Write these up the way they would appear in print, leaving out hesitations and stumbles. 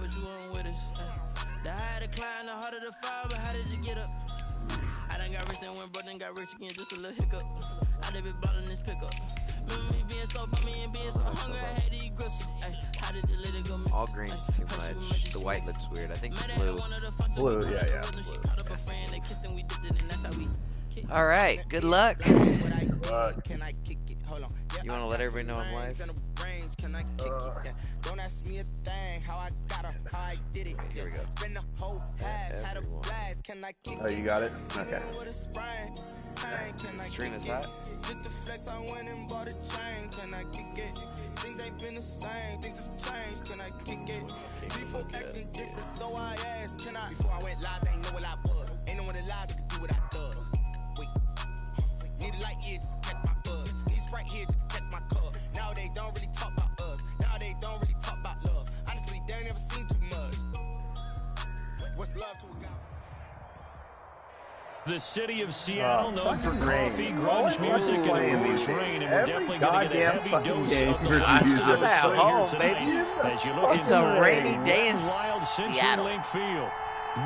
but you weren't with us. The higher the climb, the harder the fall, but how did you get up? I done got rich and went broke, then got rich again, just a little hiccup. I done been bought in this pickup. Remember me being so bummy and being so hungry, I had to eat grits. How did the little go miss? All green's too much. The white looks weird. I think blue. Blue, yeah. All right, good luck. Good luck. You want to let everybody know I'm live? Don't ask me a thing, how I got her, how I did it. Here we go. Spend the whole half, had a blast, can I kick it? Oh, you got it? Okay. Stream is hot. Just the flex, I went and bought a chain, can I kick it? Things ain't been the same, things have changed, can I kick it? People acting different, so I asked, can I? Before I went live, they ain't know what I was. Ain't no one alive that could do what I does. Wait, need a light here just to catch my buzz. Need Sprite here just to catch my cup. Now they don't really talk about us. Now they don't really talk about love. Honestly, they ain't never seen too much. What's love to a guy? The city of Seattle, known for coffee, grunge music, and of course rain, and we're definitely going to get a heavy dose of the last of those at three here home, tonight. baby. As you look It's a inside rainy day in wild Seattle. CenturyLink Field.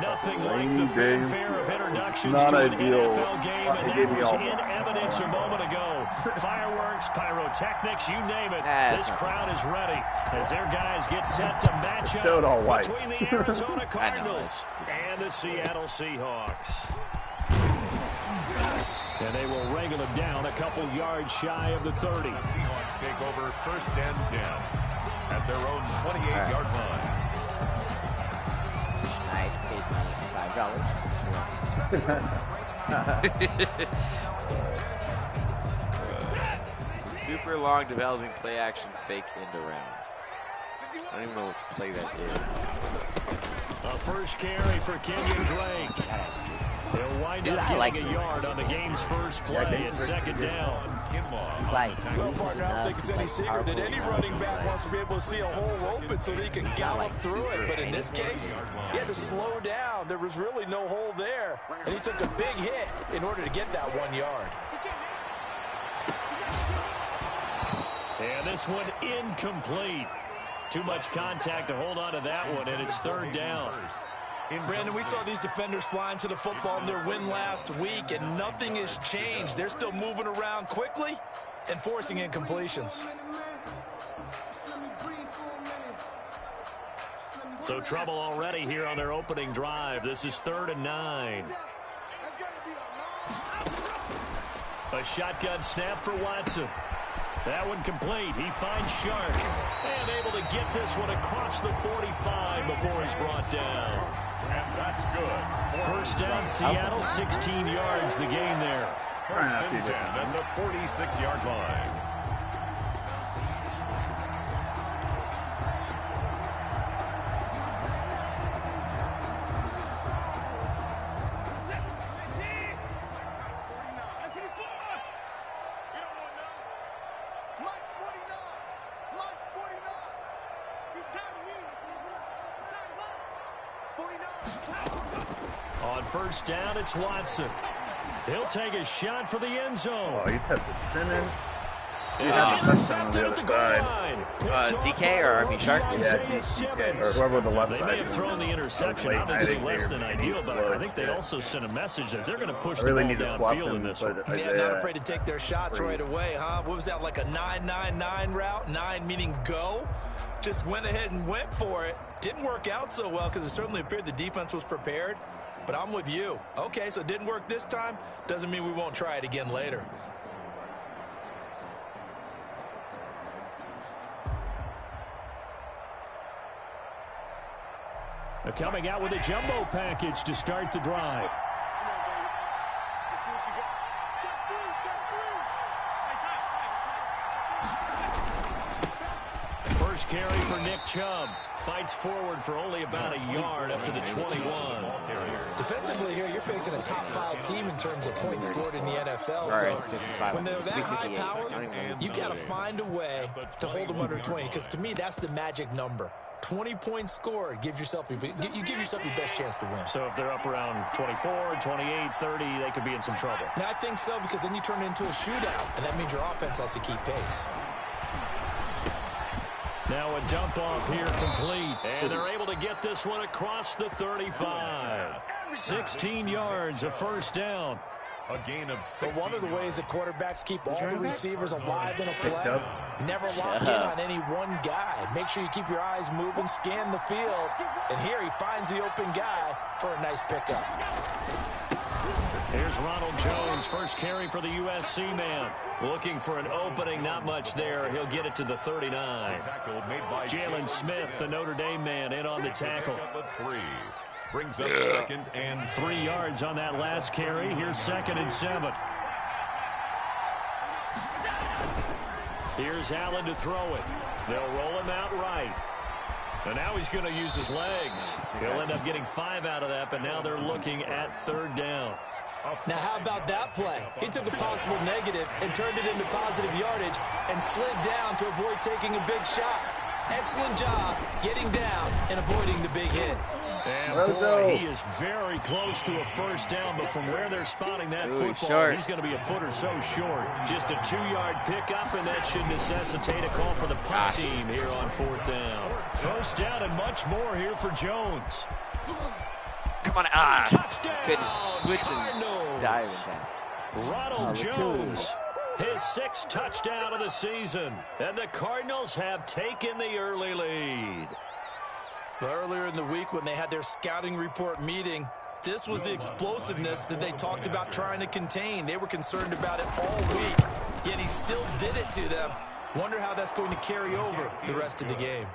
Nothing like the fanfare of introductions Not to an ideal. NFL game, and that was in evidence a moment ago. Fireworks, pyrotechnics, you name it. This crowd is ready as their guys get set to match up between the Arizona Cardinals and the Seattle Seahawks. And they will wrangle it down a couple yards shy of the 30. The Seahawks take over 1st and 10 at their own 28-yard line. I paid my $5. Super long developing play action fake end around. I don't even know what play that is. A first carry for Kenyon Drake. He'll wind up getting a yard on the game's first play at 2nd down. Well, partner, I don't think it's any secret that any running back wants to be able to see a hole open so that he can gallop through it. But in this case, he had to slow down. There was really no hole there, and he took a big hit in order to get that 1 yard. And this one incomplete. Too much contact to hold on to that one, and it's 3rd down. Brandon, we saw these defenders flying to the football in their win last week, and nothing has changed. They're still moving around quickly and forcing incompletions. So trouble already here on their opening drive. This is 3rd and 9. A shotgun snap for Watson. That one complete. He finds Shark and able to get this one across the 45 before he's brought down. And that's good. 1st down, Seattle, 16 yards the gain there. 1st and 10 at the 46-yard line. On 1st down, it's Watson. He'll take a shot for the end zone. Oh, you have to spin in. It's intercepted at the goal line. DK or RB Shark? Yeah, DK, or whoever the left They side may have is. thrown the interception, obviously less than ideal, but I think they also sent a message that they're going to push the ball downfield in this one. Yeah, not afraid to take their shots right away, huh? What was that, like a 9-9-9 route? 9 meaning go? Just went ahead and went for it. Didn't work out so well because it certainly appeared the defense was prepared. But I'm with you. Okay, so it didn't work this time. Doesn't mean we won't try it again later. They're coming out with a jumbo package to start the drive. First carry for Nick Chubb. Fights forward for only about a yard up to the 21. Defensively here, you're facing a top 5 team in terms of points scored in the NFL. So when they're that high power, you've got to find a way to hold them under 20. Because to me, that's the magic number. 20 points scored gives yourself you give yourself your best chance to win. So if they're up around 24, 28, 30, they could be in some trouble. Now, I think so, because then you turn it into a shootout, and that means your offense has to keep pace. Now a dump off here complete. And they're able to get this one across the 35. 16 yards, a first down. A gain of 6. One of the ways that quarterbacks keep all the receivers alive in a play, never lock in on any one guy. Make sure you keep your eyes moving, scan the field, and here he finds the open guy for a nice pickup. Here's Ronald Jones, first carry for the USC man. Looking for an opening, not much there. He'll get it to the 39. Jalen Smith, the Notre Dame man, in on the tackle. Brings up 2nd and 3 yards on that last carry. Here's 2nd and 7. Here's Allen to throw it. They'll roll him out right. And now he's going to use his legs. He'll end up getting 5 out of that, but now they're looking at 3rd down. Now how about that play? He took a possible negative and turned it into positive yardage and slid down to avoid taking a big shot. Excellent job getting down and avoiding the big hit. And boy, he is very close to a first down, but from where they're spotting that football, he's going to be a foot or so short. Just a 2-yard pickup, and that should necessitate a call for the punt team here on 4th down. First down and much more here for Jones. Come on, touchdown, couldn't switch and dive in. Ronald Jones, his 6th touchdown of the season, and the Cardinals have taken the early lead. Earlier in the week when they had their scouting report meeting, this was the explosiveness that they talked about trying to contain. They were concerned about it all week, yet he still did it to them. Wonder how that's going to carry over the rest of the game.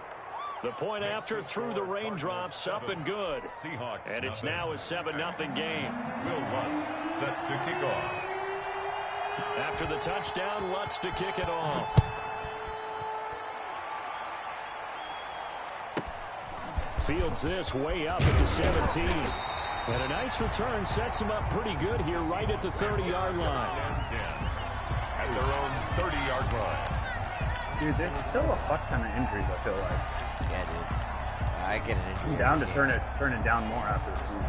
The point after through the raindrops, up and good. And it's now a 7-0 game. Will Lutz set to kick off. After the touchdown, Lutz to kick it off. Fields this way up at the 17. And a nice return sets him up pretty good here right at the 30-yard line. At their own 30-yard line. Dude, there's still a fuck ton of injuries, I feel like. Yeah, dude. I get an injury. I'm down to turn it down more after this week.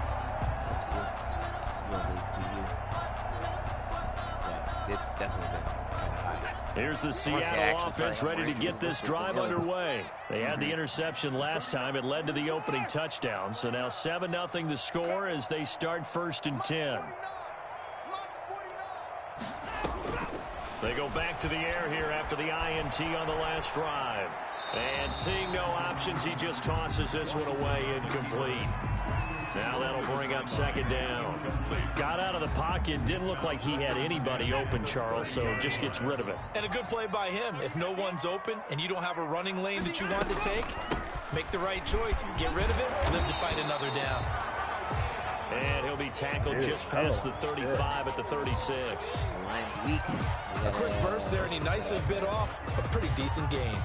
Yeah, it's definitely been kind of high. Here's the Seattle offense ready to get this drive underway. They had the interception last time. It led to the opening touchdown. So now 7-0 the score as they start 1st and 10. They go back to the air here after the INT on the last drive. And seeing no options, he just tosses this one away, incomplete. Now that'll bring up 2nd down. Got out of the pocket, didn't look like he had anybody open, Charles, so just gets rid of it. And a good play by him. If no one's open and you don't have a running lane that you want to take, make the right choice, get rid of it, live to fight another down. And he'll be tackled just past the 35 at the 36. The line's weak. A quick burst there, and he nicely bit off a pretty decent gain.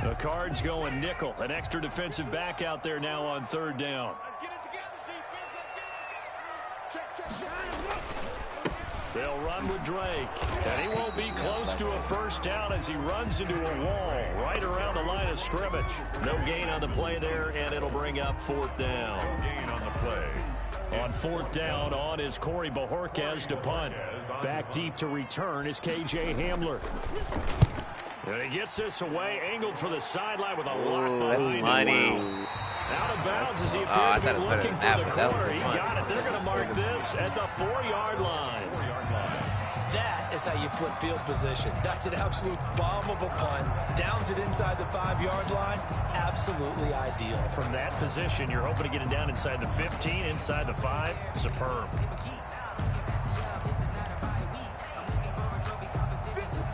The Cards going nickel. An extra defensive back out there now on 3rd down. They'll run with Drake. And he won't be close to a first down as he runs into a wall right around the line of scrimmage. No gain on the play there, and it'll bring up 4th down. No gain on the play. On 4th down, on is Corey Bojorquez to punt. Back deep to return is KJ Hamler. And he gets this away, angled for the sideline with a lock behind him. Out of bounds as he appeared to be looking for the corner. He got it. They're going to mark this at the 4-yard line. That is how you flip field position. That's an absolute bomb of a punt. Downs it inside the 5-yard line. Absolutely ideal. From that position, you're hoping to get it down inside the 15, inside the 5. Superb.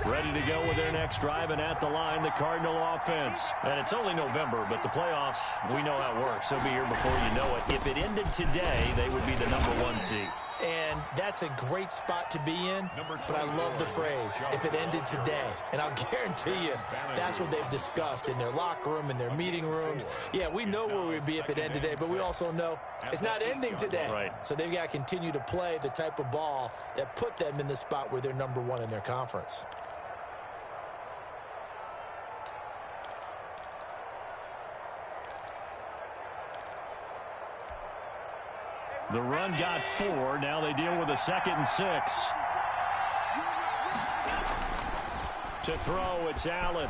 Ready to go with their next drive, and at the line, the Cardinal offense. And it's only November, but the playoffs, we know how it works. They'll be here before you know it. If it ended today, they would be the #1 seed. And that's a great spot to be in, but I love the phrase, if it ended today. And I'll guarantee you, that's what they've discussed in their locker room, in their meeting rooms. Yeah, we know where we'd be if it ended today, but we also know it's not ending today. Right. So they've got to continue to play the type of ball that put them in the spot where they're #1 in their conference. The run got 4. Now they deal with a 2nd and 6. To throw, it's Allen.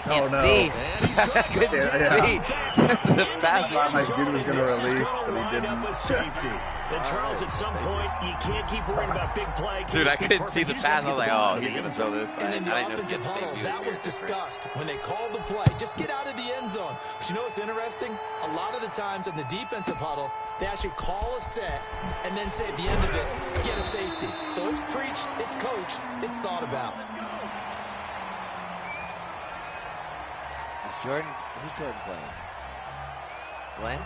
Can't see. Couldn't see. The pass. I thought my dude was going to release, but he didn't. Safety. And Charles, at some point, you can't keep worrying about big play. Dude, I couldn't see the pass. I was like, oh, he's going to throw this. And in the offensive huddle, that was discussed when they called the play. Just get out of the end zone. But you know what's interesting? A lot of the times in the defensive huddle, they actually call a set and then say at the end of it, get a safety. So it's preached, it's coached, it's thought about. Who's Jordan playing? Glenn?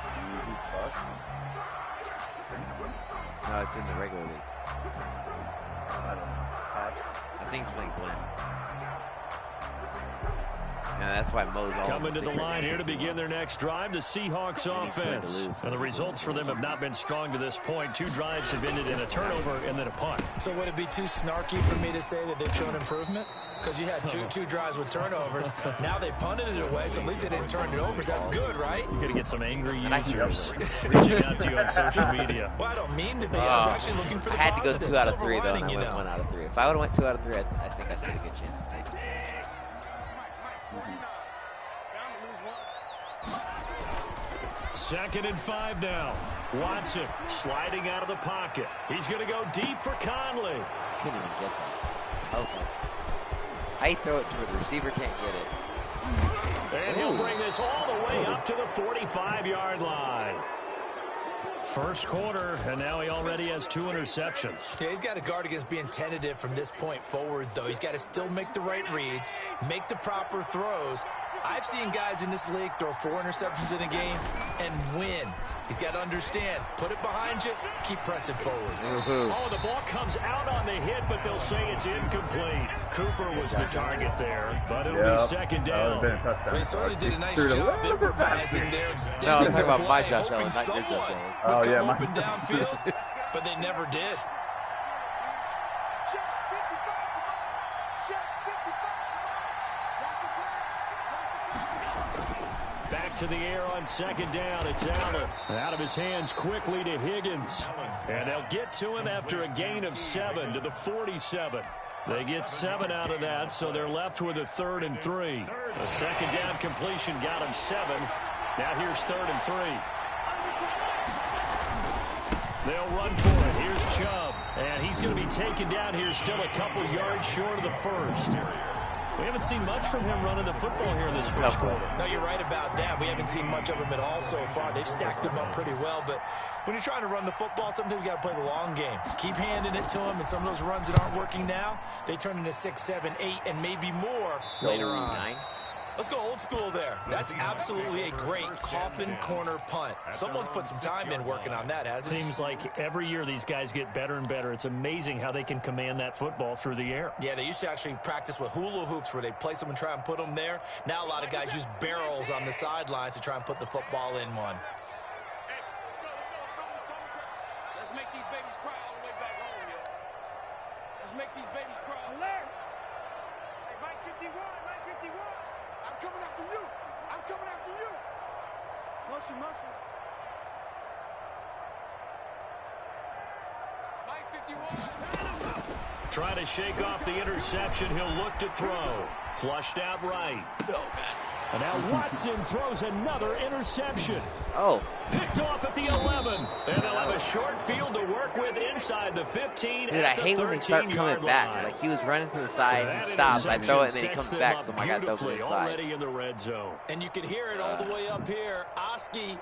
No, it's in the regular league. I don't know. I think he's playing Glenn. Yeah, that's why Mo's all coming to the line here to begin their next drive, the Seahawks offense. And the results for them have not been strong to this point. 2 drives have ended in a turnover and then a punt. So would it be too snarky for me to say that they've shown improvement? Because you had two drives with turnovers. Now they punted it away, so at least they didn't turn it over. So that's good, right? You're going to get some angry users reaching out to you on social media. Well, I don't mean to be. I was actually looking for the I had to go positive. 2 out of 3, though, and I Lining, went 1 out of 3. If I would have went 2 out of 3, I think I stood a good chance of taking it. Second and 5 now. Watson sliding out of the pocket. He's going to go deep for Conley. Couldn't even get that. Okay. I throw it to a receiver, can't get it. And he'll bring this all the way up to the 45-yard line. First quarter, and now he already has 2 interceptions. Yeah, he's got to guard against being tentative from this point forward, though. He's got to still make the right reads, make the proper throws. I've seen guys in this league throw 4 interceptions in a game and win. He's got to understand, put it behind you, keep pressing forward. Oh, the ball comes out on the hit, but they'll say it's incomplete. Cooper was the target there, but it'll be second down. They certainly did a nice job improvising there. No, I'm talking about my Josh Allen, not your Josh Allen. Oh, yeah, my open downfield, but they never did. Back to the air on second down. It's Allen. Out of his hands quickly to Higgins. And they'll get to him after a gain of 7 to the 47. They get 7 out of that, so they're left with a 3rd and 3. The second down completion got him 7. Now here's 3rd and 3. They'll run for it. Here's Chubb. And he's going to be taken down here still a couple yards short of the first. We haven't seen much from him running the football here in this first quarter. No, you're right about that. We haven't seen much of him at all so far. They've stacked him up pretty well, but when you're trying to run the football, sometimes you got to play the long game. Keep handing it to him, and some of those runs that aren't working now, they turn into 6, 7, 8, and maybe more later on. 9. Let's go old school there. That's absolutely a great coffin corner punt. Someone's put some time in working on that, hasn't it? Seems like every year these guys get better and better. It's amazing how they can command that football through the air. Yeah, they used to actually practice with hula hoops where they place them and try and put them there. Now a lot of guys use barrels on the sidelines to try and put the football in one. Let's make these babies cry all the way back home, yo. Let's make these babies cry. Alert! Hey, Mike 51, Mike 51. I'm coming after you. I'm coming after you. Motion, motion. Mike 51. Trying to shake off the interception. He'll look to throw. Flushed out right. Oh, man. And now Watson throws another interception. Oh. Picked off at the 11. And they'll have a short field to work with inside the 15. Dude, I hate when they start coming back. Line. Like, he was running to the side, he stops, I throw it, and then he comes back, so my guy throws it to the side. Already in the red zone. And you can hear it all the way up here. Oski,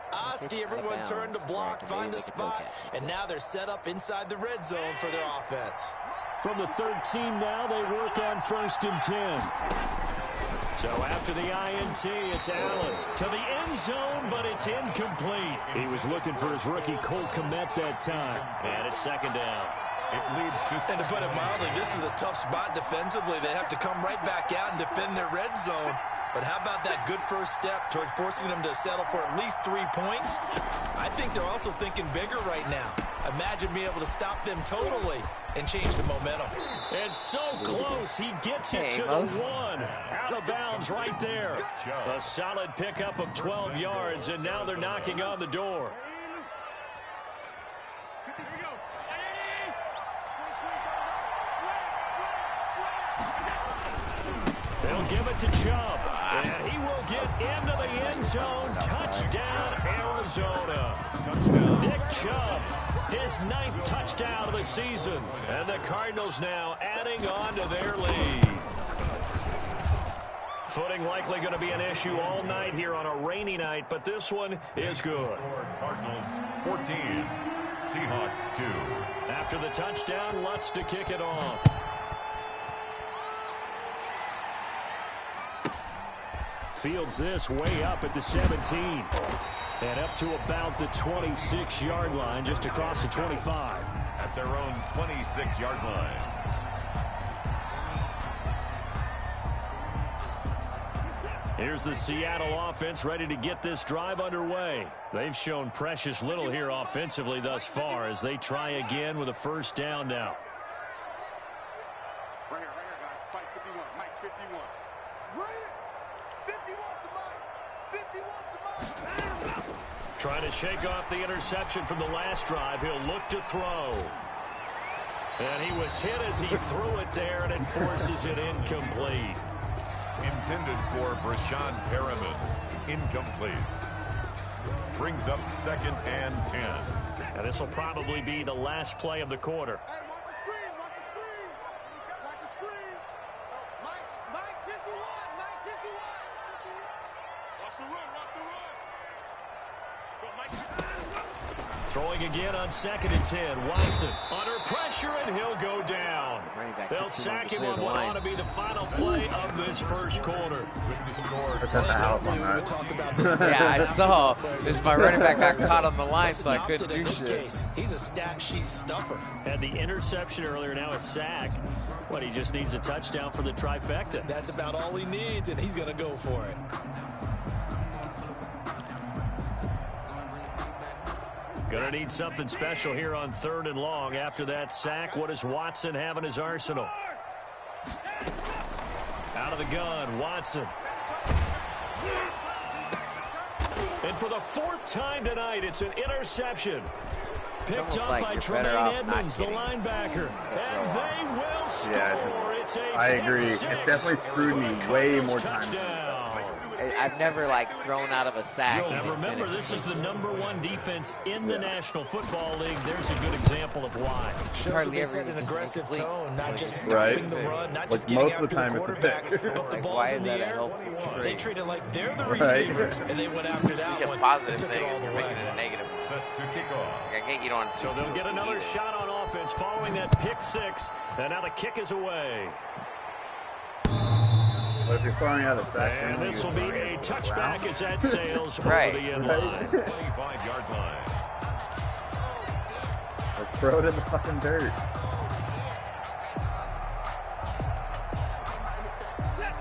everyone turned to block, find a spot, and now they're set up inside the red zone for their offense. From the 13 now, they work on 1st and 10. So after the INT, it's Allen to the end zone, but it's incomplete. He was looking for his rookie Cole Kmet that time. And it's second down. It leads to... And to put it mildly, this is a tough spot defensively. They have to come right back out and defend their red zone. But how about that good first step towards forcing them to settle for at least 3 points? I think they're also thinking bigger right now. Imagine being able to stop them totally and change the momentum. It's so close. He gets it to the 1. Out of bounds right there. A solid pickup of 12 yards, and now they're knocking on the door. They'll give it to Chubb. And he will get into the end zone. Touchdown, Arizona. Nick Chubb, his 9th touchdown of the season. And the Cardinals now adding on to their lead. Footing likely going to be an issue all night here on a rainy night, but this one is good. Cardinals 14, Seahawks 2. After the touchdown, Lutz to kick it off. Fields this way up at the 17. And up to about the 26-yard line, just across the 25. At their own 26-yard line. Here's the Seattle offense ready to get this drive underway. They've shown precious little here offensively thus far as they try again with a first down now. Right here, guys. Fight 51. Mike 51. Right here. 51 to Mike. 51 to Mike. Trying to shake off the interception from the last drive. He'll look to throw. And he was hit as he threw it there, and it forces it incomplete. Intended for Brashawn Perriman. Incomplete. Brings up 2nd and 10. And this will probably be the last play of the quarter. Hey, watch the screen. Watch the screen. Watch the screen. Mike 51. Mike 51. Watch the run. Watch the run. Go, Mike 51. Throwing again on 2nd and 10. Watson under pressure, and he'll go down. They'll sack him on what ought to be the final play of this first quarter. Yeah, I saw. This my running back got caught on the line, so I couldn't do shit. He's a stat sheet stuffer. Had the interception earlier, now a sack. What, he just needs a touchdown for the trifecta. That's about all he needs, and he's going to go for it. Gonna need something special here on 3rd and long. After that sack, what does Watson have in his arsenal? Out of the gun, Watson. And for the 4th time tonight, it's an interception. Picked up by Tremaine Edmonds, the linebacker. And they will score. Yeah, it's a I agree. It's definitely screwed me way more times. I've never, like, thrown out of a sack. Now remember, this is the #1 defense in the National Football League. There's a good example of why. Shows that they set an aggressive tone, not just stopping the run, not just getting after the quarterback, but the ball's in the air. They treat it like they're the receivers, and they went after that one. Positive took it all the way. a negative. Set to kick off. So they'll get another shot on offense following that pick 6, and now the kick is away. But if you're throwing out a sack, and this will be a touchback as that sails over the end line. 25-yard line. Let's throw it in the fucking dirt.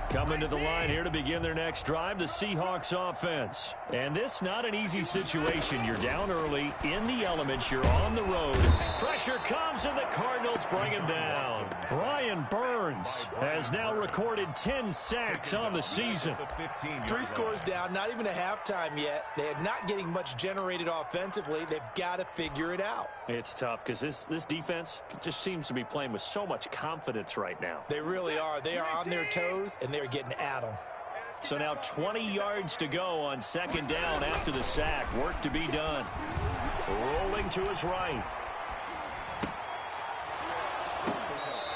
Coming to the line here to begin their next drive, the Seahawks offense. And this not an easy situation. You're down early, in the elements, you're on the road. Pressure comes and the Cardinals bring him down. Brian Burns has now recorded 10 sacks on the season. 3 scores down, not even a halftime yet. They are not getting much generated offensively. They've got to figure it out. It's tough because this defense just seems to be playing with so much confidence right now. They really are. They are on their toes, and they're getting at them. So now 20 yards to go on 2nd down after the sack. Work to be done. Rolling to his right.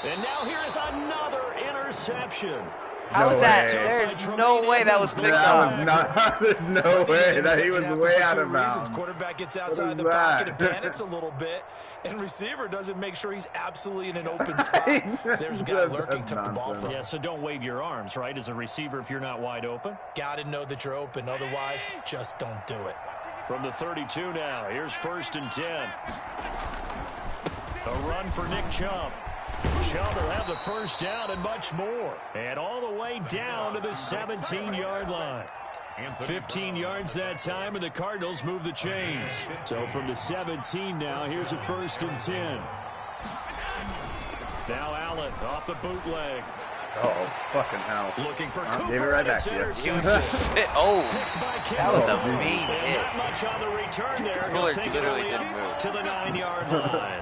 And now here is another interception. How was that? There's no way that was picked up. There's no way. He was way out of bounds. Quarterback gets outside the pocket and panics a little bit, and receiver doesn't make sure he's absolutely in an open spot. There's a guy lurking, took the ball from him. Yeah, so don't wave your arms, right, as a receiver if you're not wide open. Got to know that you're open. Otherwise, just don't do it. From the 32 now, here's 1st and 10. A run for Nick Chubb. Chubb will have the first down and much more. And all the way down to the 17-yard line. 15 yards that time, and the Cardinals move the chains. So from the 17 now, here's a 1st and 10. Now Allen off the bootleg. Oh, fucking hell. Looking for Gave Cooper. it right back to you. That was a mean hit. Not much on the return there. He'll take it only up to the 9-yard line.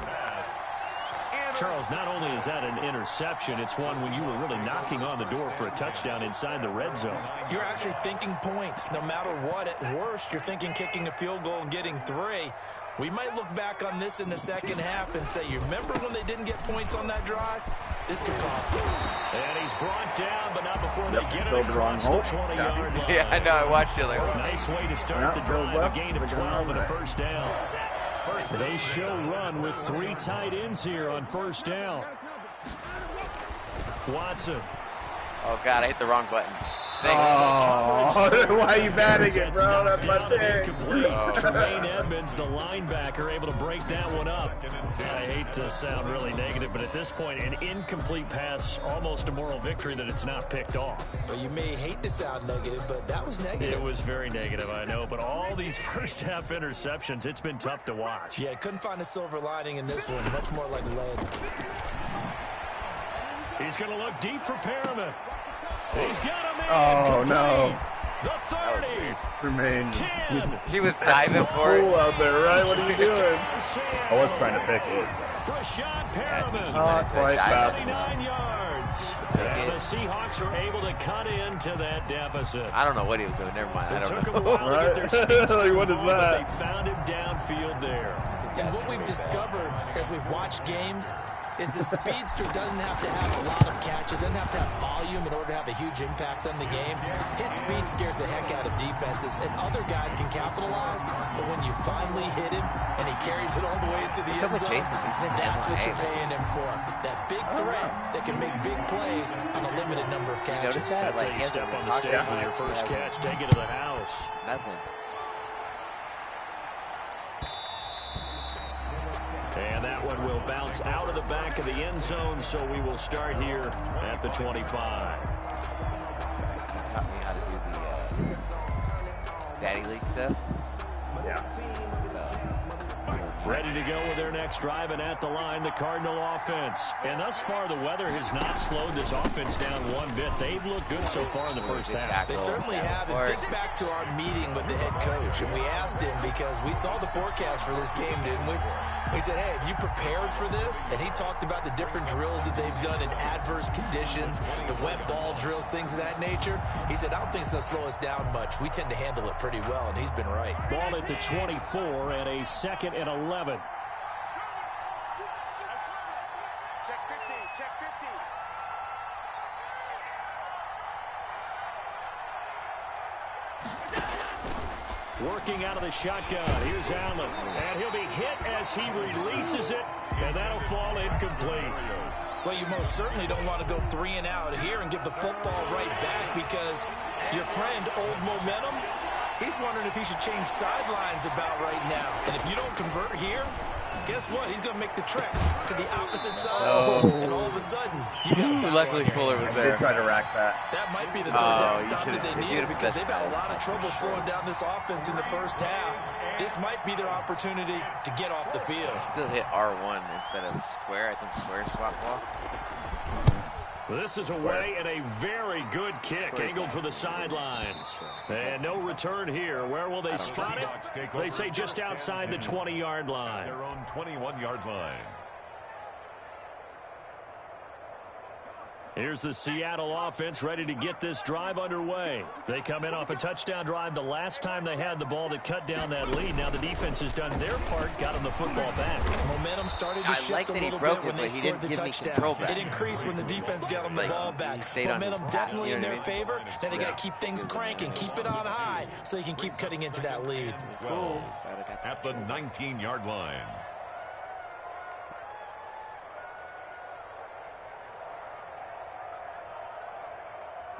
Charles, not only is that an interception, it's one when you were really knocking on the door for a touchdown inside the red zone. You're actually thinking points. No matter what, at worst, you're thinking kicking a field goal and getting 3. We might look back on this in the second half and say, you remember when they didn't get points on that drive? This could cost them. And he's brought down, but not before they get it across the 20-yard line. Yeah, I know. I watched it. Like, nice way to start the drive. A gain of 12 and a first down. They show run with 3 tight ends here on first down. Watson. Oh, God, I hit the wrong button. Oh, why are you batting it, bro? That's my thing. Tremaine Edmonds, the linebacker, able to break that one up. I hate to sound really negative, but at this point, an incomplete pass, almost a moral victory that it's not picked off. Well, you may hate to sound negative, but that was negative. It was very negative, I know, but all these first half interceptions, it's been tough to watch. Yeah, couldn't find a silver lining in this one. Much more like lead. He's going to look deep for Perriman. He's got him in. Oh, no. The 30. Remain. 10. He was diving for it. Out there, right? What are you doing? I was trying to pick it. Rashad Perriman. Not quite fast. 79 yards. And the Seahawks are able to cut into that deficit. I don't know what he was doing. Never mind. I It took don't him a know. while to get their speedster Like, what is involved, but that? they found him downfield there. And what we've discovered as we've watched games is the speedster doesn't have to have a lot of catches, doesn't have to have volume in order to have a huge impact on the game. His speed scares the heck out of defenses, and other guys can capitalize, but when you finally hit him and he carries it all the way into the end zone, that's what you're paying him for. That big threat that can make big plays on a limited number of catches. That's how you step on the stage with your first catch, take it to the house. Nothing. And that one will bounce out of the back of the end zone, so we will start here at the 25. He taught me how to do the Daddy League stuff. Yeah. Ready to go with their next drive, and at the line, the Cardinal offense. And thus far, the weather has not slowed this offense down one bit. They've looked good so far in the first half. They certainly have. And think back to our meeting with the head coach, and we asked him because we saw the forecast for this game, didn't we? We said, hey, have you prepared for this? And he talked about the different drills that they've done in adverse conditions, the wet ball drills, things of that nature. He said, I don't think it's going to slow us down much. We tend to handle it pretty well, and he's been right. Ball at the 24 and a 2nd and 11. Check 50, check 50. Working out of the shotgun. Here's Allen. And he'll be hit as he releases it. And that'll fall incomplete. Well, you most certainly don't want to go 3 and out here and give the football right back because your friend, Old Momentum, he's wondering if he should change sidelines about right now. And if you don't convert here, guess what? He's going to make the trek to the opposite side. And all of a sudden, you got luckily Fuller was there. They tried to rack that. That might be the third down stop that they needed because they've had a lot of trouble slowing down this offense in the first half. This might be their opportunity to get off the field. Still hit R1 instead of square. I think square swap ball. This is away and a very good kick angled for the sidelines. And no return here. Where will they spot it? They say just outside the 20-yard line. Their own 21-yard line. Here's the Seattle offense ready to get this drive underway. They come in off a touchdown drive the last time they had the ball that cut down that lead. Now the defense has done their part, got them the football back. Momentum started to shift a little bit when they scored the touchdown. It increased when the defense got them the ball back. Momentum definitely in their favor. Then they got to keep things cranking, keep it on high so they can keep cutting into that lead. At the 19-yard line.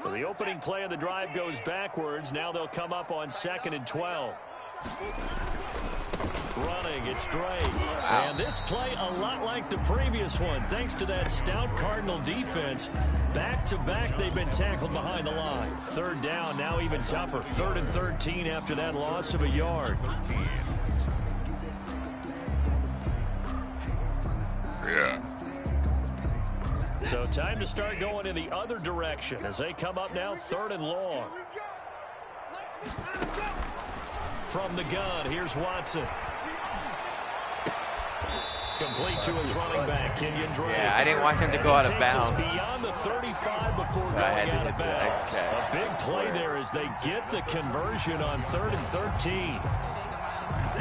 So the opening play of the drive goes backwards. Now they'll come up on 2nd and 12. Running, it's Drake. And this play a lot like the previous one. Thanks to that stout Cardinal defense. Back-to-back, they've been tackled behind the line. 3rd down, now even tougher. 3rd and 13 after that loss of a yard. Yeah. So time to start going in the other direction as they come up now 3rd and long. From the gun, here's Watson. Complete to his running back, Kenyon Drake. Yeah, I didn't want him to go out of bounds. Beyond the 35 before So going out of bounds. A big play there as they get the conversion on 3rd and 13.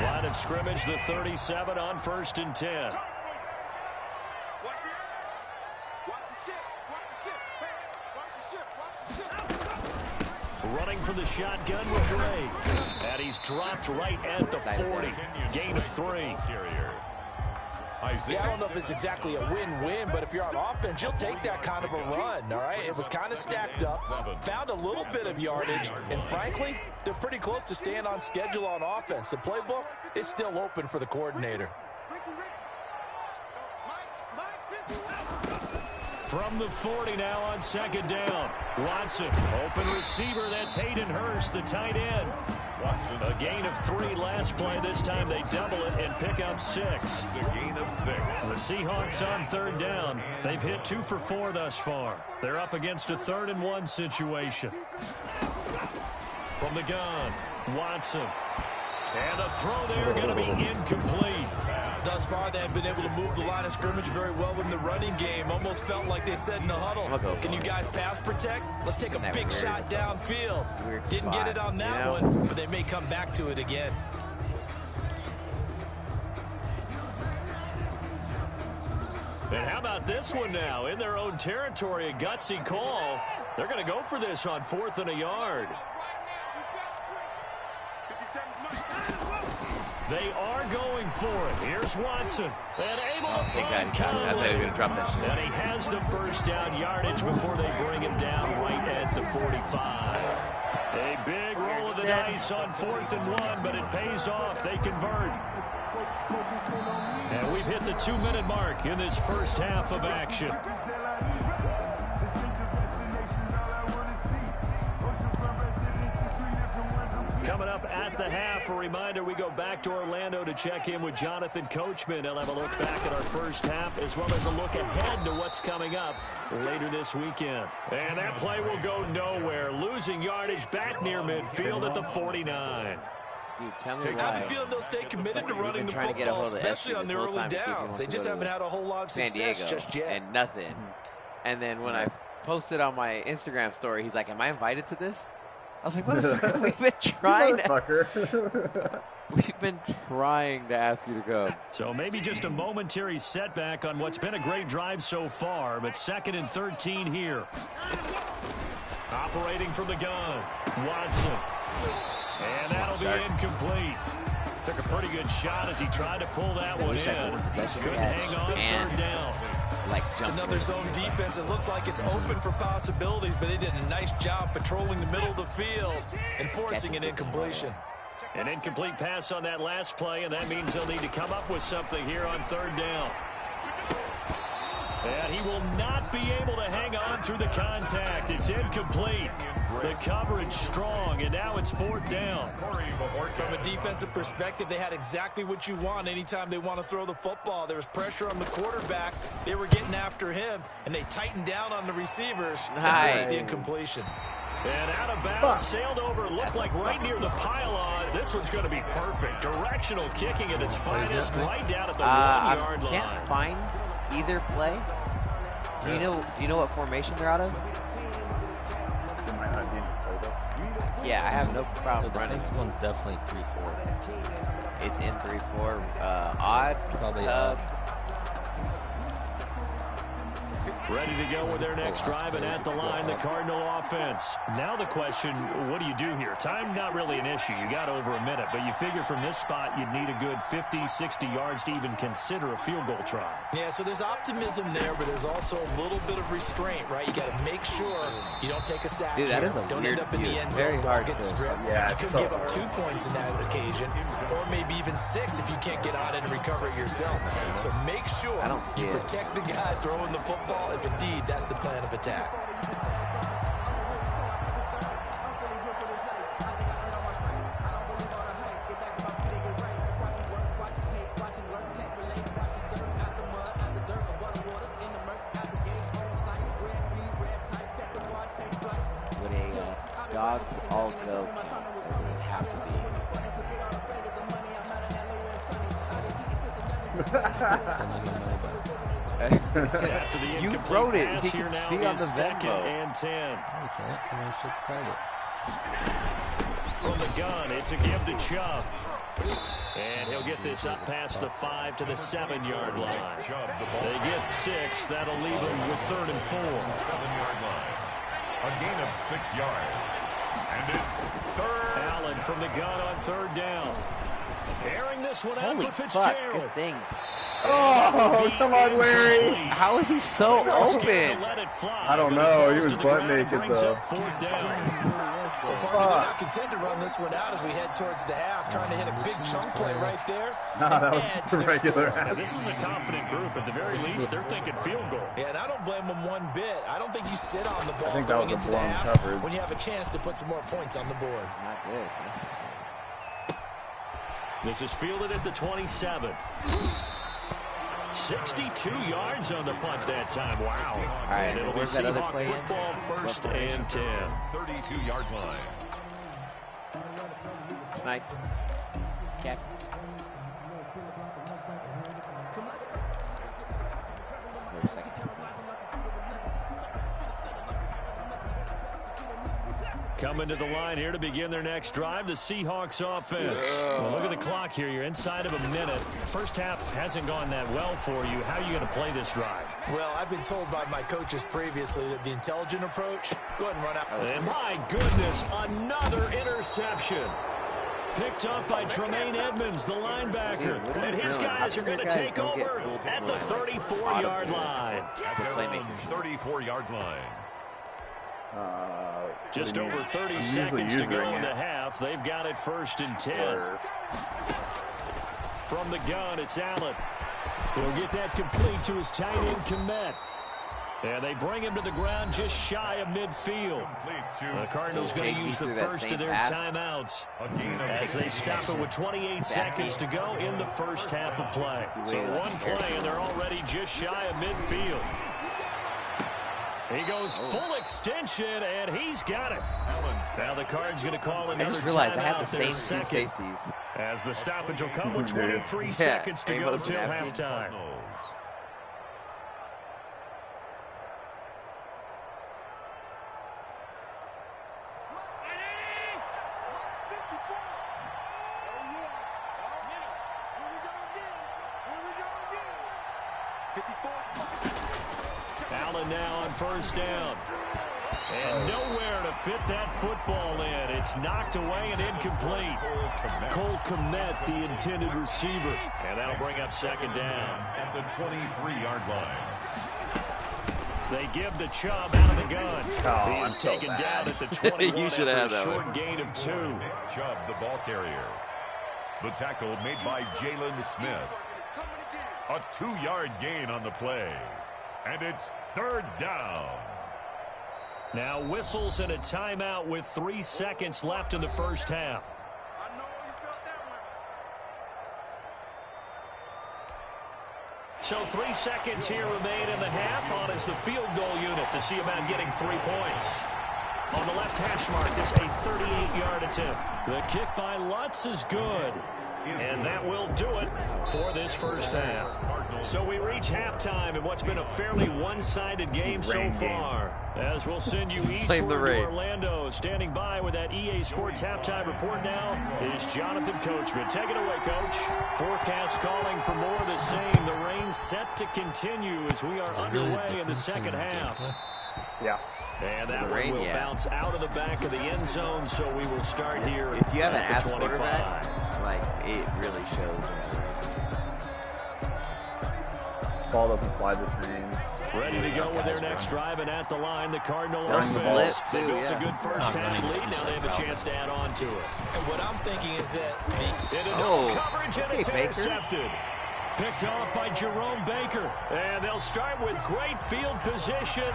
Line of scrimmage, the 37 on 1st and 10. Running for the shotgun with Drake. And he's dropped right at the 40. Gain of 3. Yeah, I don't know if it's exactly a win-win, but if you're on offense, you'll take that kind of a run, all right? It was kind of stacked up, found a little bit of yardage, and frankly, they're pretty close to staying on schedule on offense. The playbook is still open for the coordinator. From the 40 now on 2nd down. Watson, open receiver, that's Hayden Hurst, the tight end. A gain of 3 last play. This time they double it and pick up 6. It's a gain of 6. The Seahawks on 3rd down. They've hit 2 for 4 thus far. They're up against a 3rd and 1 situation. From the gun, Watson. And a throw there going to be incomplete. Thus far, they have been able to move the line of scrimmage very well in the running game. Almost felt like they said in the huddle, can you guys pass protect? Let's take a big shot downfield. Didn't get it on that one, but they may come back to it again. And how about this one now? In their own territory, a gutsy call. They're going to go for this on 4th and a yard. They are going for it. Here's Watson. And able to find Conley. I thought he was going to drop that shit. And he has the 1st down yardage before they bring him down right at the 45. A big roll of the dice on 4th and 1, but it pays off. They convert. And we've hit the 2-minute mark in this first half of action. Coming up at the half, a reminder, we go back to Orlando to check in with Jonathan Coachman. He'll have a look back at our first half as well as a look ahead to what's coming up later this weekend. And that play will go nowhere. Losing yardage back near midfield at the 49. Dude, tell me I have a feeling they'll stay committed to running the football, especially on the early downs. They just haven't had a whole lot of success just yet. And nothing. And then when I posted on my Instagram story, he's like, am I invited to this? I was like, motherfucker, we've been trying we've been trying to ask you to go. So maybe just a momentary setback on what's been a great drive so far, but 2nd and 13 here. Operating from the gun, Watson. And that'll be incomplete. Took a pretty good shot as he tried to pull that one in. Couldn't hang on 3rd down. It's another zone defense. It looks like it's open for possibilities, but they did a nice job patrolling the middle of the field and forcing an incompletion. An incomplete pass on that last play, and that means they'll need to come up with something here on 3rd down. And he will not be able to hang on through the contact. It's incomplete. The coverage strong, and now it's 4th down. From a defensive perspective, they had exactly what you want anytime they want to throw the football. There was pressure on the quarterback. They were getting after him, and they tightened down on the receivers. Nice. And the incompletion. And out of bounds, sailed over, looked like right near the pylon. This one's going to be perfect. Directional kicking at its finest, right down at the 1-yard line. I can't find either play. Do you know what formation they're out of? Yeah, I have no problem running. This one's definitely 3-4. It's in 3-4. Odd. Probably odd. Ready to go with their next drive, and at the line, the Cardinal offense. Now the question, what do you do here? Time not really an issue. You got over a minute, but you figure from this spot you'd need a good 50, 60 yards to even consider a field goal try. Yeah, so there's optimism there, but there's also a little bit of restraint, right? You got to make sure you don't take a sack. Dude, that is a don't weird end up in view. the end Very zone. hard Get to. stripped. Yeah, you could give up 2 points in that occasion, or maybe even 6 if you can't get on it and recover it yourself. So make sure you protect the guy throwing the football if indeed that's the plan of attack. When a dogs all go, it would have to be. After the You incomplete wrote it. pass He here can now see on is the second Venmo. and 10. You can't. My shit's private. From the gun, it's a give to Chubb. And he'll get this up past the 5 to the 7-yard line. They get 6. That'll leave them with 3rd and 4. 7-yard line. A gain of 6 yards. And it's 3rd. Allen from the gun on 3rd down. Airing this one out Holy for fuck, Fitzgerald. good thing. Oh, come on, Larry. How is he so open? I don't know. He was butt naked, though. Fourth down. Probably did not contend to run this one out as we head towards the half, trying to hit a big chunk play right there. Nah, that was a regular. Now, this is a confident group. At the very least, they're thinking field goal. Yeah, and I don't blame them one bit. I don't think you sit on the ball I think that going was a into the blown half coverage. when you have a chance to put some more points on the board. Not good. This is fielded at the 27. 62 yards on the punt that time. Wow. All right, and it'll be where's that other Seahawk play in? football, 1st and 10. 32-yard line. Snipe. Cat. Wait a second. Coming to the line here to begin their next drive, the Seahawks offense. Well, look at the clock here. You're inside of a minute. First half hasn't gone that well for you. How are you going to play this drive? Well, I've been told by my coaches previously that the intelligent approach, go ahead and run out. And my goodness, another interception. Picked up by Tremaine Edmonds, the linebacker. Dude, and his guys are going to take over at the 34-yard line. At their own 34-yard line. Just over 30 seconds to go in the half. They've got it 1st and 10. From the gun, it's Allen. He'll get that complete to his tight end, Kmet. And they bring him to the ground just shy of midfield. The Cardinals going to use the first of their timeouts as they stop it with 28 seconds to go in the first half of play. So one play, and they're already just shy of midfield. He goes full extension, and he's got it. Now the Cards going to call another timeout their second. As the stoppage will come with 23 seconds to go till halftime. Allen now on 1st down. And nowhere to fit that football in. It's knocked away and incomplete. Cole Kmet, the intended receiver. And that'll bring up 2nd down. At the 23-yard line. They give the Chubb out of the gun. He is taken down at the 21 You should have after a that short one. gain of 2. Chubb, the ball carrier. The tackle made by Jalen Smith. A 2-yard gain on the play. And it's 3rd down. Now whistles and a timeout with 3 seconds left in the first half. So 3 seconds here remain in the half. On is the field goal unit to see about getting 3 points. On the left hash mark is a 38-yard attempt. The kick by Lutz is good. And that will do it for this first half. So we reach halftime in what's been a fairly one-sided game so far. As we'll send you eastward to Orlando. Standing by with that EA Sports halftime report now is Jonathan Coachman. Take it away, Coach. Forecast calling for more of the same. The rain set to continue as we are underway in the second half. Yeah. And that one will bounce out of the back of the end zone, so we will start here. If you have an ass quarterback, like, it really shows. Ball doesn't fly the same. Ready to go with their next drive, and at the line, the Cardinal offense. They built a good first half lead. Now they have a chance to add on to it. And what I'm thinking is that into coverage, and it's intercepted. Picked off by Jerome Baker. And they'll start with great field position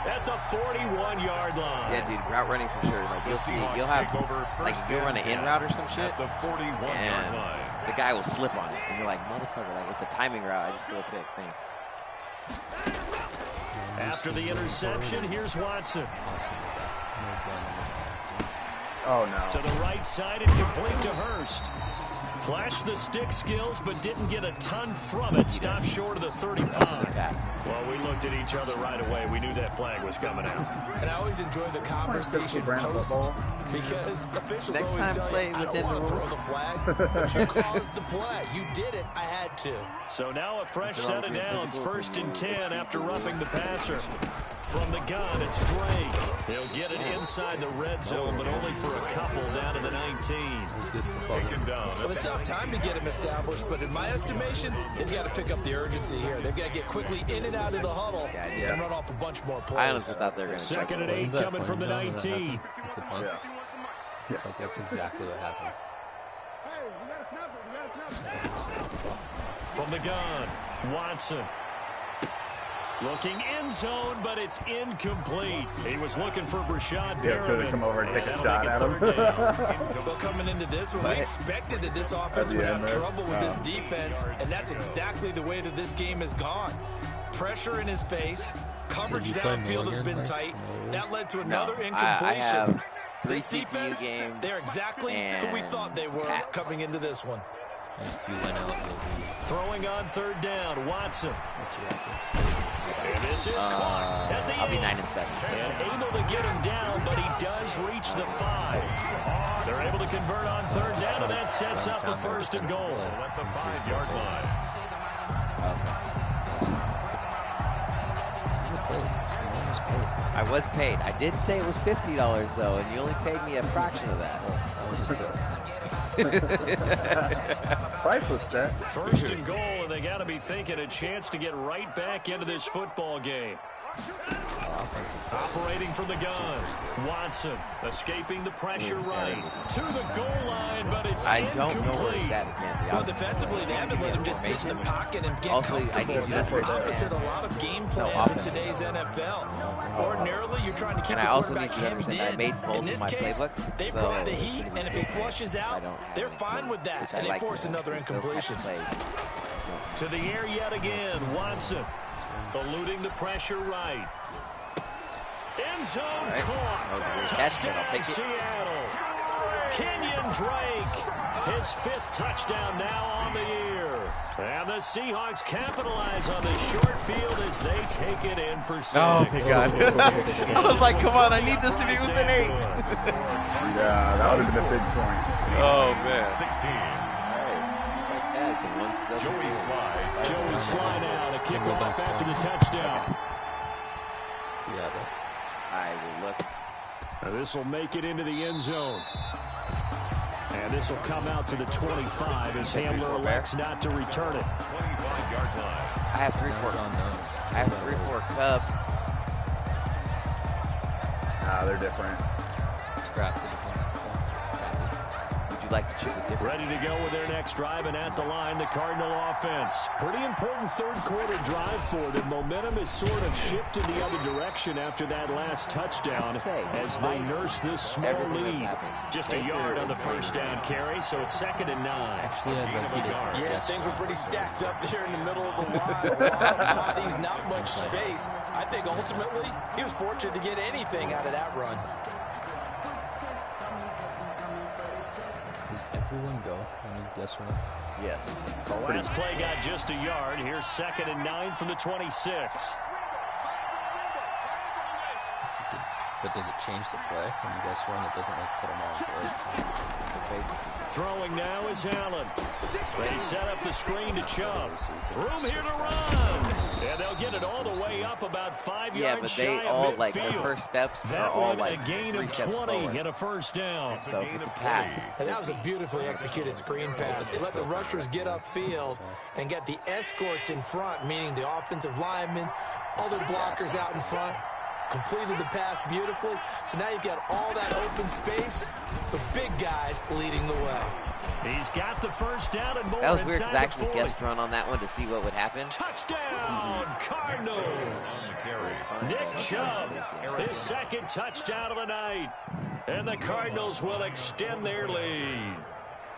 at the 41-yard line. Yeah, dude, route running for sure. Like, you'll see, you'll have, like, you'll run an in route or some shit, the 41-yard line. The guy will slip on it. And you're like, motherfucker, like, it's a timing route. I just threw a pick. Thanks. After the interception, here's Watson. Oh, no. To the right side and complete to Hurst. Flashed the stick skills, but didn't get a ton from it. Stopped short of the 35. Well, we looked at each other right away. We knew that flag was coming out. And I always enjoy the conversation post because officials always tell you, I don't want to throw the flag, but you caused the play. You did it. I had to. So now a fresh set of downs. 1st and 10 after roughing the passer. From the gun, it's Drake. He'll get it inside the red zone, but only for a couple down to the 19. Taken down. Well, they still have time to get him established, but in my estimation, they've got to pick up the urgency here. They've got to get quickly in and out of the huddle and run off a bunch more plays. I honestly thought they were going to. 2nd and 8 coming from the 19. It's like that's exactly what happened. From the gun, Watson. Looking end zone, but it's incomplete. He was looking for Brashad Perriman. Yeah, come over and take a shot at him. Well, coming into this one, we expected that this offense would have trouble with this defense, and that's exactly the way that this game has gone. Pressure in his face, coverage downfield has been tight. That led to another incompletion. This defense, they're exactly who we thought they were coming into this one. Throwing on 3rd down, Watson. And this is caught at the I'll be end. 9 and 7. And able to get him down, but he does reach the 5. They're able to convert on 3rd down, and that sets up a 1st and goal. At the 5-yard line. I was paid. I did say it was $50 though, and you only paid me a fraction of that. Price was set. 1st and goal, and they got to be thinking a chance to get right back into this football game. Operating from the gun, Watson escaping the pressure right to the goal line, but it's I incomplete. don't know where he's at. Well, defensively, they haven't let him just sit in the pocket and get comfortable. That's opposite a lot of game plans in today's NFL. Ordinarily, you're trying to keep the quarterback hemmed in. In this case, they brought the heat, and if he flushes out, they're fine with that, and they force another incompletion. To the air yet again, Watson eluding the pressure right. End zone caught. Touchdown Seattle. Kenyon Drake, his 5th touchdown now on the year. And the Seahawks capitalize on the short field as they take it in for 6. Oh, my God. I was like, come on, I need this to be within 8. Yeah, that would have been a big point. Oh, man. 16. Joey slides. Joey slide out, a kickoff after the touchdown. I will look. This will make it into the end zone. And this will come out to the 25 as Hamler elects not to return it. 25-yard line. I have 3-4 on those. I have a 3-4 Cub. Nah, they're different. Scrap the defensive play. Would you like to choose a different? Ready to go with their next drive, and at the line, the Cardinal offense. Pretty important 3rd quarter drive for them. Momentum has sort of shifted the other direction after that last touchdown as they nurse this small lead. Just a yard on the 1st down carry, so it's 2nd and 9. Yeah, things were pretty stacked up there in the middle of the line. A lot of bodies, not much space. I think ultimately he was fortunate to get anything out of that run. Does everyone go on a guess one? Yes. The last play got just a yard. Here's 2nd and 9 from the 26. But does it change the play when you guys run? It doesn't like put them all on board. Throwing now is Allen. They set up the screen to Chubb. Room here to run. And they'll get it all the way up about 5 yards shy of midfield. But they all, like, their first steps are all, like, a gain of 20 and a 1st down. So it's a pass. And that was a beautifully executed screen pass. It let the rushers get upfield and get the escorts in front, meaning the offensive linemen, other blockers out in front. Completed the pass beautifully. So now you've got all that open space with big guys leading the way. He's got the 1st down and more. That was weird because I actually guessed run on that one to see what would happen. Touchdown, Cardinals. Nick Chubb, his 2nd touchdown of the night. And the Cardinals will extend their lead.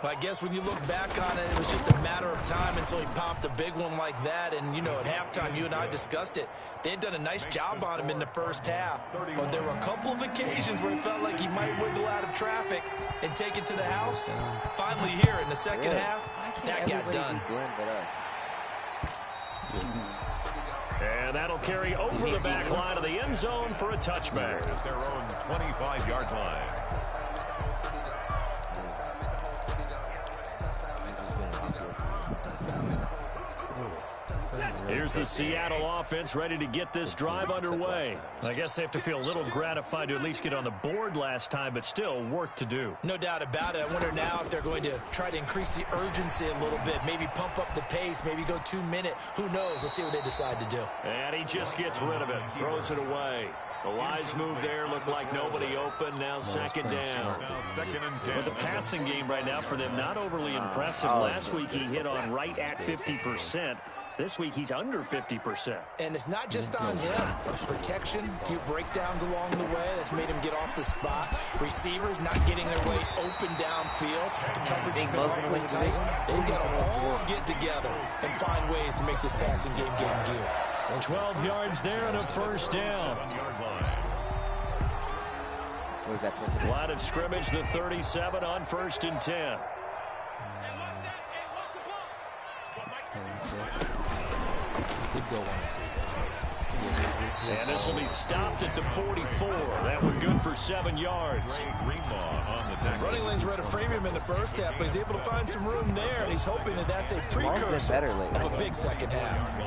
Well, I guess when you look back on it, it was just a matter matter of time until he popped a big one like that. And, you know, at halftime, you and I discussed it. They had done a nice job on him in the first half. But there were a couple of occasions where it felt like he might wiggle out of traffic and take it to the house. Finally here in the second half, that got done. And that'll carry over the back line of the end zone for a touchback. At their own 25-yard line. Here's the Seattle offense ready to get this drive underway. I guess they have to feel a little gratified to at least get on the board last time, but still work to do. No doubt about it. I wonder now if they're going to try to increase the urgency a little bit, maybe pump up the pace, maybe go 2-minute. Who knows? Let's see what they decide to do. And he just gets rid of it, throws it away. The wise move there, looked like nobody open. Now second down. Now second and 10. But the passing game right now for them, not overly impressive. Last week he hit on right at 50%. This week he's under 50%. And it's not just on him. Protection, a few breakdowns along the way. That's made him get off the spot. Receivers not getting their way open downfield. The coverage has been awfully tight. They've got to all get together and find ways to make this passing game get in gear. 12 yards there and a first down. What was that? Line of scrimmage, the 37 on 1st and 10. And this will be stopped at the 44. That one good for 7 yards. Running lanes were at a premium in the first half, but he's able to find some room there, and he's hoping that that's a precursor of a big second half.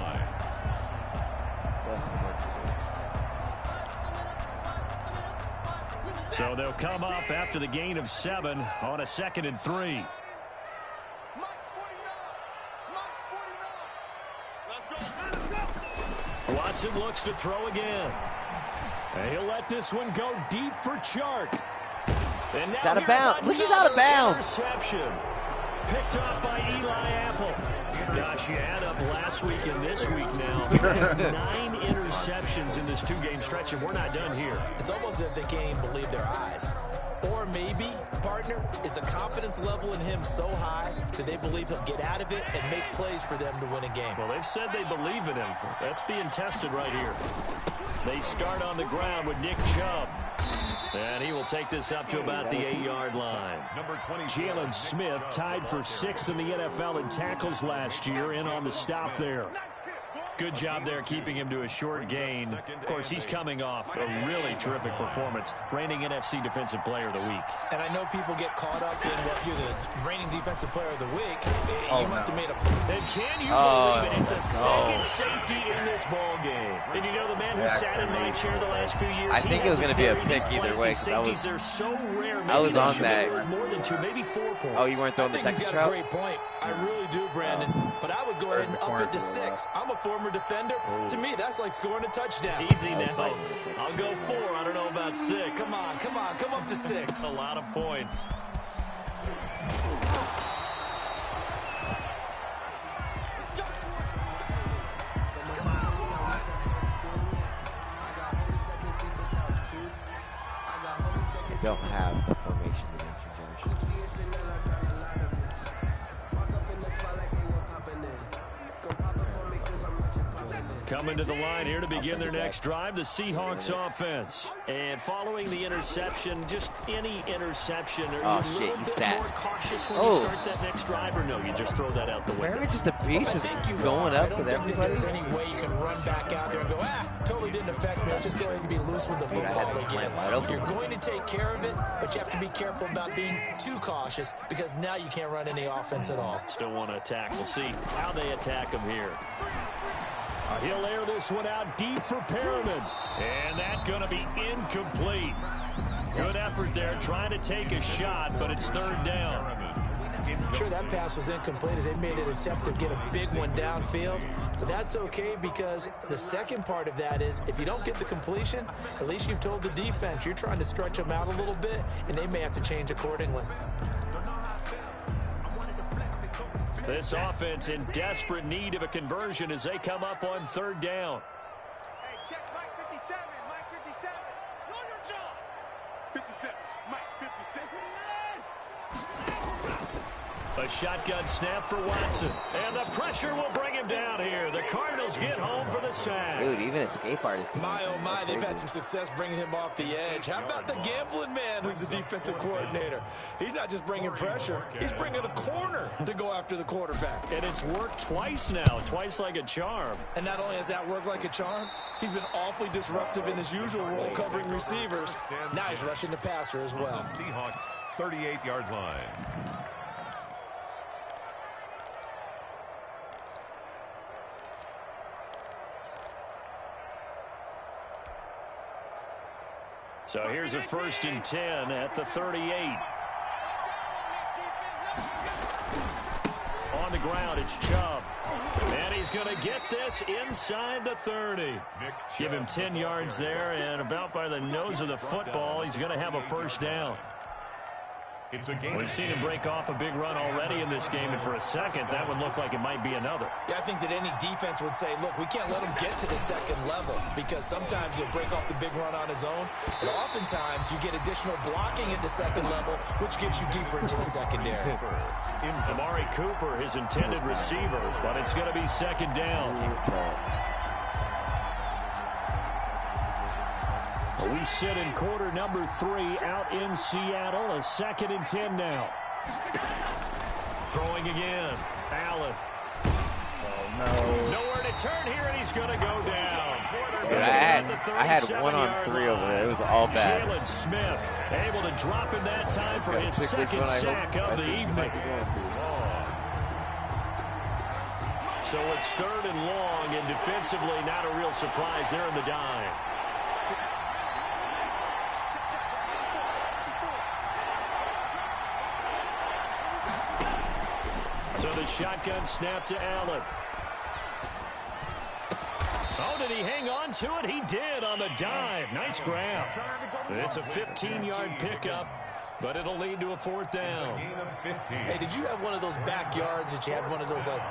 So they'll come up after the gain of 7 on a 2nd and 3. Watson looks to throw again. And he'll let this one go deep for Chark. And now out of bounds. Look, he's out of bounds. Interception. Picked off by Eli Apple. Gosh, you add up last week and this week now. He has 9 interceptions in this 2-game stretch, and we're not done here. It's almost as if they can't even believe their eyes. Or maybe, partner, is the confidence level in him so high that they believe he'll get out of it and make plays for them to win a game. Well, they've said they believe in him. That's being tested right here. They start on the ground with Nick Chubb. And he will take this up to about the 8-yard line. Jalen Smith tied for 6th in the NFL in tackles last year, in on the stop there. Good job there keeping him to a short gain. Of course, he's coming off a really terrific performance. Reigning NFC Defensive Player of the Week. And I know people get caught up in what you're the reigning Defensive Player of the Week. You must have made a... And can you believe it? It's a second safety in this ball game. And you know the man who sat in my chair the last few years, I think it was going to be a pick either way. Safeties are so rare. I was on that. More than 2, maybe 4 points. Oh, you weren't throwing the Texas route? He's got a great point. I really do, Brandon. But I would go ahead and up it to 6. I'm a former defender. To me, that's like scoring a touchdown. Easy now. I'll go 4. I don't know about 6. Come on, come on. Come up to 6. A lot of points. I don't have the formation. Coming to the line here to begin their next drive, the Seahawks offense. And following the interception, just any interception, are you a little bit more cautious when you start that next drive, or no, you just throw that out the window? They're just a beast, just going up with everybody. There's any way you can run back out there and go, totally didn't affect me. Let's just go ahead and be loose with the football again. You're going to take care of it, but you have to be careful about being too cautious because now you can't run any offense at all. Still want to attack. We'll see how they attack him here. He'll air this one out deep for Perriman. And that's going to be incomplete. Good effort there, trying to take a shot, but it's 3rd down. Sure, that pass was incomplete as they made an attempt to get a big one downfield. But that's okay because the second part of that is if you don't get the completion, at least you've told the defense you're trying to stretch them out a little bit, and they may have to change accordingly. This offense in desperate need of a conversion as they come up on 3rd down. Hey, check Mike 57, Mike 57. Know your job. 57, Mike 57. A shotgun snap for Watson. And the pressure will bring him down here. The Cardinals get home for the sack. Dude, even escape artists. My, oh my, they've had some success bringing him off the edge. How about the gambling man who's the defensive coordinator? He's not just bringing pressure. He's bringing a corner to go after the quarterback. And it's worked twice now, twice like a charm. And not only has that worked like a charm, he's been awfully disruptive in his usual role covering receivers. Now he's rushing the passer as well. Seahawks 38-yard line. So here's a 1st and 10 at the 38. On the ground, it's Chubb. And he's going to get this inside the 30. Give him 10 yards there, and about by the nose of the football, he's going to have a 1st down. We've seen him break off a big run already in this game, and for a second, that would look like it might be another. Yeah, I think that any defense would say, look, we can't let him get to the second level, because sometimes he'll break off the big run on his own, but oftentimes you get additional blocking at the second level, which gets you deeper into the secondary. Amari Cooper, his intended receiver, but it's going to be 2nd down. We sit in quarter number 3 out in Seattle. A 2nd and 10 now. Throwing again. Allen. Oh, no. Nowhere to turn here, and he's going to go down. Dude, I had 1-on-3 over there. It was all bad. Jalen Smith able to drop in that time for his 2nd sack of the evening. So it's 3rd and long, and defensively not a real surprise there in the dime. So the shotgun snap to Allen. Oh, did he hang on to it? He did on the dive. Nice grab. It's a 15-yard pickup, but it'll lead to a 4th down. Hey, did you have one of those backyards that you had one of those, like,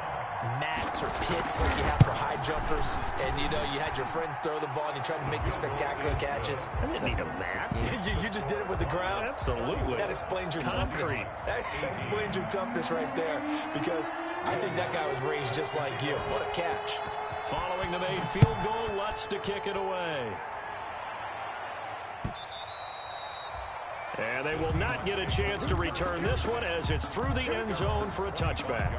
mats or pits like you have for high jumpers, and you know you had your friends throw the ball and you tried to make the spectacular catches? I didn't need a mat. you just did it with the ground? Absolutely. That explains your concrete. That explains your toughness right there, because I think that guy was raised just like you. What a catch. Following the made field goal, Lutz to kick it away. And they will not get a chance to return this one as it's through the end zone for a touchback.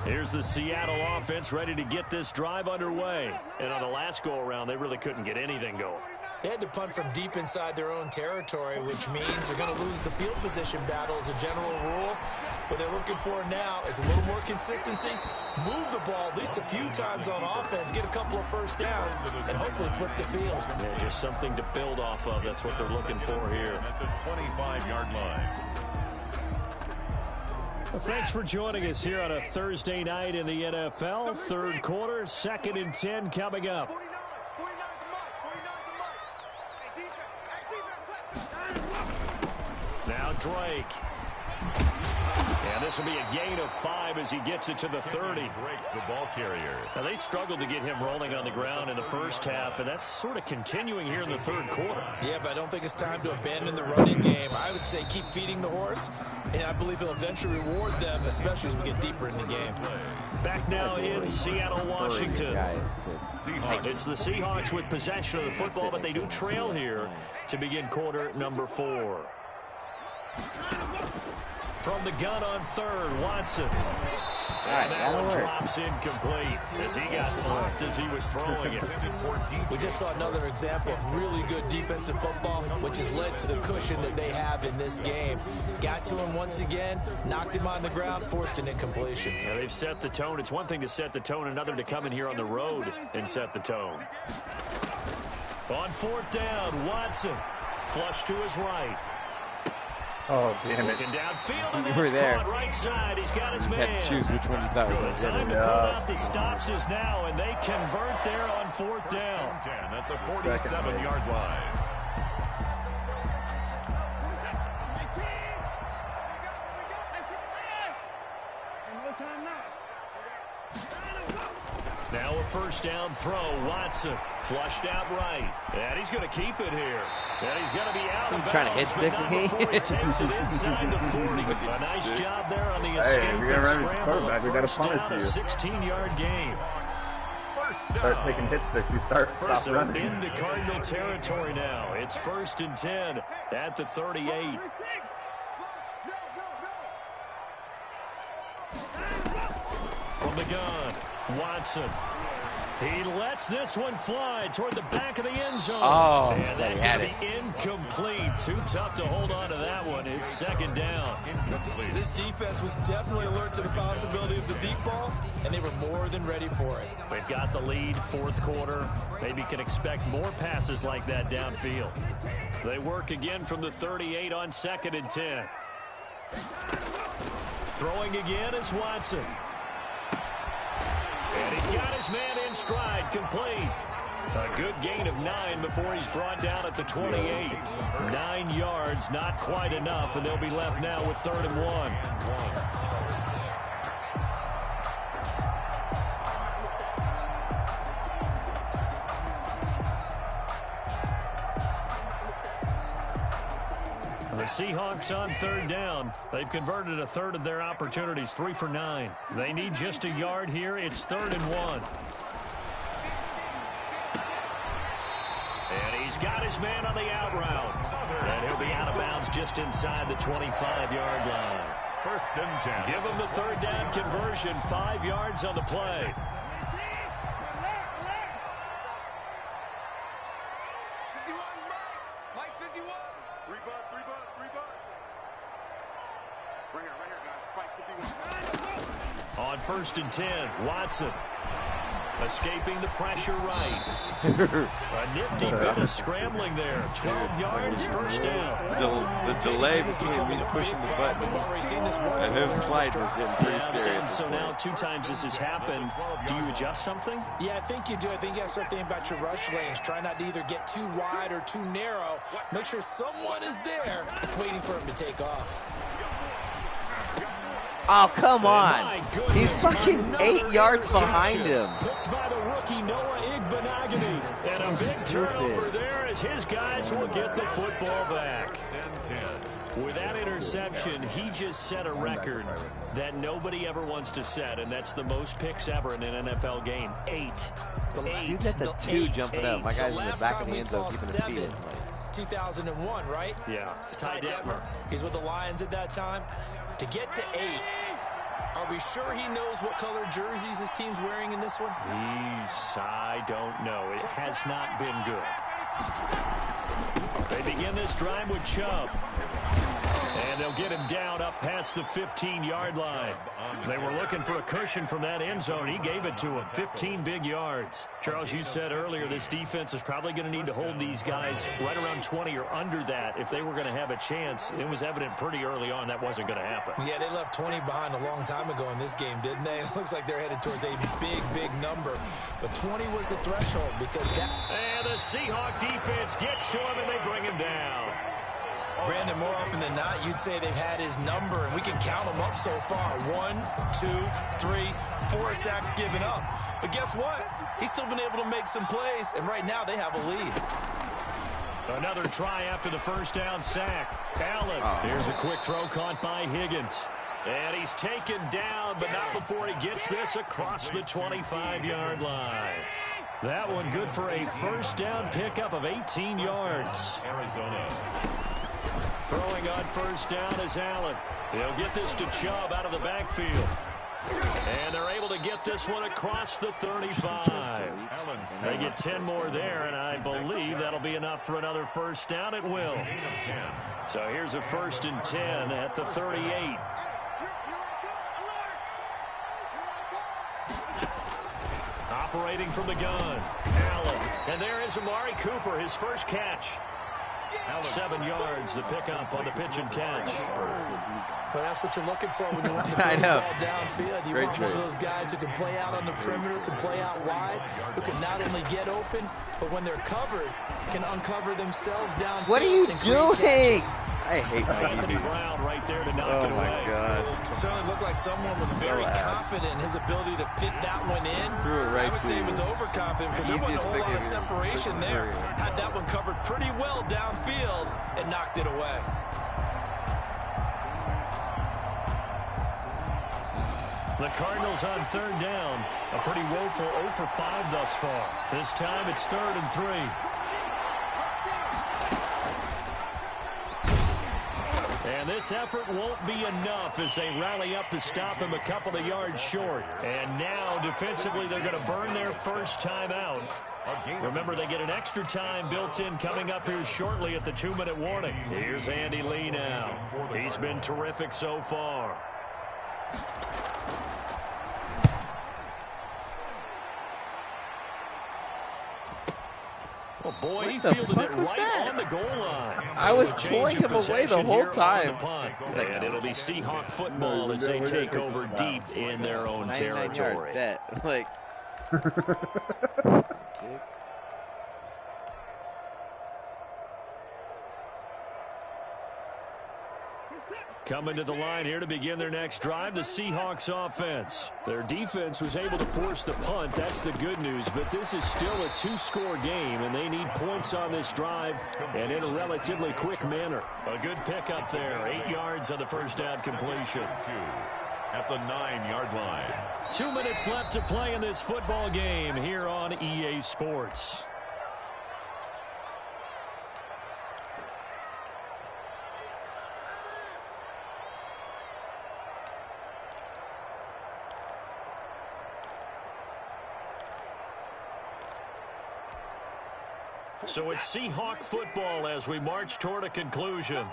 Here's the Seattle offense ready to get this drive underway. And on the last go-around, they really couldn't get anything going. They had to punt from deep inside their own territory, which means they're going to lose the field position battle as a general rule. What they're looking for now is a little more consistency, move the ball at least a few times on offense, get a couple of 1st downs, and hopefully flip the field. Yeah, just something to build off of. That's what they're looking for here. At the 25-yard line. Well, thanks for joining us here on a Thursday night in the NFL. 3rd quarter, 2nd and 10 coming up. Now Drake. And this will be a gain of 5 as he gets it to the 30. Drake, the ball carrier. Now, they struggled to get him rolling on the ground in the first half, and that's sort of continuing here in the 3rd quarter. Yeah, but I don't think it's time to abandon the running game. I would say keep feeding the horse, and I believe he'll eventually reward them, especially as we get deeper in the game. Back now in Seattle, Washington. It's the Seahawks with possession of the football, but they do trail here to begin quarter number 4. From the gun on 3rd, Watson. And that one drops incomplete as he got popped as he was throwing it. We just saw another example of really good defensive football, which has led to the cushion that they have in this game. Got to him once again, knocked him on the ground, forced an incompletion. Now they've set the tone. It's one thing to set the tone, another to come in here on the road and set the tone. On 4th down, Watson. Flush to his right. Oh, damn it. Looking downfield, and You were there. caught right side. He's got his You man. had to choose which one you thought was going to Time get to it. pull out the stops is now, and they convert there on 4th down. 10 at the 47-yard line. Now first down throw. Watson flushed out right. And he's going to keep it here. And he's going to be out of bounds. Trying to hit stick me. Before he takes it inside the 40. A nice job there on the escape and scramble. We got to First down, punish a you. 16-yard gain. Start taking hit sticks. You stop running. Into Cardinal territory now. It's 1st and 10 at the 38. From the gun, Watson. He lets this one fly toward the back of the end zone. Oh, and that that's he had going to be incomplete. Too tough to hold on to that one. It's 2nd down. This defense was definitely alert to the possibility of the deep ball, and they were more than ready for it. They've got the lead, 4th quarter. Maybe can expect more passes like that downfield. They work again from the 38 on 2nd and 10. Throwing again is Watson. And he's got his man in stride, complete. A good gain of 9 before he's brought down at the 28. 9 yards, not quite enough, and they'll be left now with 3rd and 1. The Seahawks on 3rd down. They've converted a third of their opportunities, 3 for 9. They need just a yard here. It's 3rd and 1. And he's got his man on the out route. And he'll be out of bounds just inside the 25-yard line. 1st and 10. Give him the 3rd down conversion, 5 yards on the play. On 1st and 10, Watson escaping the pressure right. A nifty bit of scrambling there. 12 yards, 1st down. The delay between me pushing the button and him sliding was getting pretty scary. And so now 2 times this has happened. Do you adjust something? Yeah, I think you do. I think you got to start thinking about your rush lanes. Try not to either get too wide or too narrow. Make sure someone is there waiting for him to take off. Oh, come on. He's fucking 8 yards behind him. Picked by the rookie Noah Igbenogany. And a big turnover there as his guys will get the football back. With that interception, he just set a record that nobody ever wants to set, and that's the most picks ever in an NFL game. 8. Dude's at the 2 jumping up. My guy's in the back of the end zone keeping his feet in. 2001, right? Yeah. Ty Detmer. He's with the Lions at that time. To get to 8, are we sure he knows what color jerseys his team's wearing in this one? I don't know. It has not been good. They begin this drive with Chubb. And they'll get him down up past the 15-yard line. They were looking for a cushion from that end zone. He gave it to him. 15 big yards. Charles, you said earlier this defense is probably going to need to hold these guys right around 20 or under that if they were going to have a chance. It was evident pretty early on that wasn't going to happen. Yeah, they left 20 behind a long time ago in this game, didn't they? It looks like they're headed towards a big, big number. But 20 was the threshold because that... And the Seahawk defense gets to him and they bring him down. Brandon, more often than not, you'd say they've had his number, and we can count them up so far. 1, 2, 3, 4 sacks given up. But guess what? He's still been able to make some plays, and right now they have a lead. Another try after the 1st down sack. Allen. Here's a quick throw caught by Higgins. And he's taken down, but not before he gets this across the 25-yard line. That one good for a 1st down pickup of 18 yards. Arizona. Throwing on 1st down is Allen. He'll get this to Chubb out of the backfield. And they're able to get this one across the 35. They get 10 more there, and I believe that'll be enough for another 1st down. It will. So here's a 1st and 10 at the 38. Operating from the gun, Allen. And there is Amari Cooper, his first catch. 7 yards, the pickup on the pitch and catch. Well, that's what you're looking for when you want to throw the ball downfield. You want one of those guys who can play out on the perimeter, can play out wide, who can not only get open, but when they're covered, can uncover themselves downfield. What are you doing? I hate Anthony Brown right there to knock it away. Oh my God! It certainly looked like someone was very confident in his ability to fit that one in. I would say he was overconfident because there wasn't a whole lot of separation there. Had that one covered pretty well downfield and knocked it away. The Cardinals on third down. A pretty woeful 0 for 5 thus far. This time it's 3rd and 3. And this effort won't be enough as they rally up to stop him a couple of yards short. And now defensively they're going to burn their first time out. Remember, they get an extra time built in coming up here shortly at the 2-minute warning. Here's Andy Lee now. He's been terrific so far. Oh boy, he fielded it right on the goal line. I was pulling him away the whole time. And it'll be Seahawk football as they take over deep in their own territory. Like. Coming to the line here to begin their next drive, the Seahawks offense. Their defense was able to force the punt. That's the good news. But this is still a 2-score game, and they need points on this drive and in a relatively quick manner. A good pickup there. 8 yards on the first down completion. At the 9-yard line. 2 minutes left to play in this football game here on EA Sports. So it's Seahawk football as we march toward a conclusion.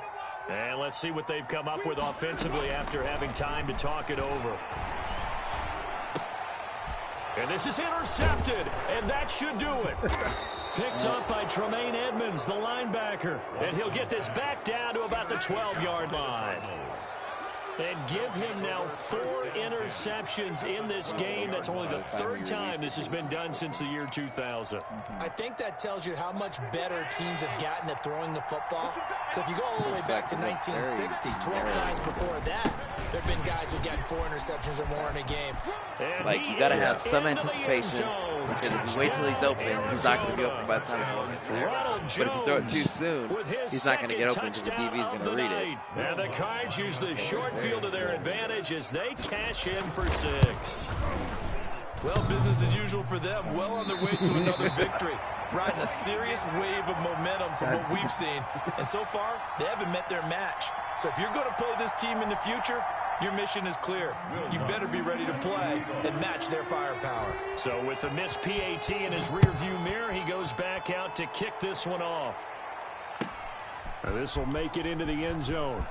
And let's see what they've come up with offensively after having time to talk it over. And this is intercepted, and that should do it. Picked up by Tremaine Edmonds, the linebacker. And he'll get this back down to about the 12-yard line. And give him now 4 interceptions in this game. That's only the 3rd time this has been done since the year 2000. I think that tells you how much better teams have gotten at throwing the football. So if you go all the way back to 1960, 12 times before that, there have been guys who've gotten 4 interceptions or more in a game. Like, you got to have some anticipation. Because if you wait till he's open, he's not going to be open by the time the ball gets there. But if you throw it too soon, he's not going to get open because the DB is going to read it. And the Cards use the short field to their advantage as they cash in for 6. Well, business as usual for them. Well on their way to another victory. Riding a serious wave of momentum from what we've seen. And so far, they haven't met their match. So if you're going to play this team in the future, your mission is clear. You better be ready to play and match their firepower. So with the missed PAT in his rearview mirror, he goes back out to kick this one off. This will make it into the end zone.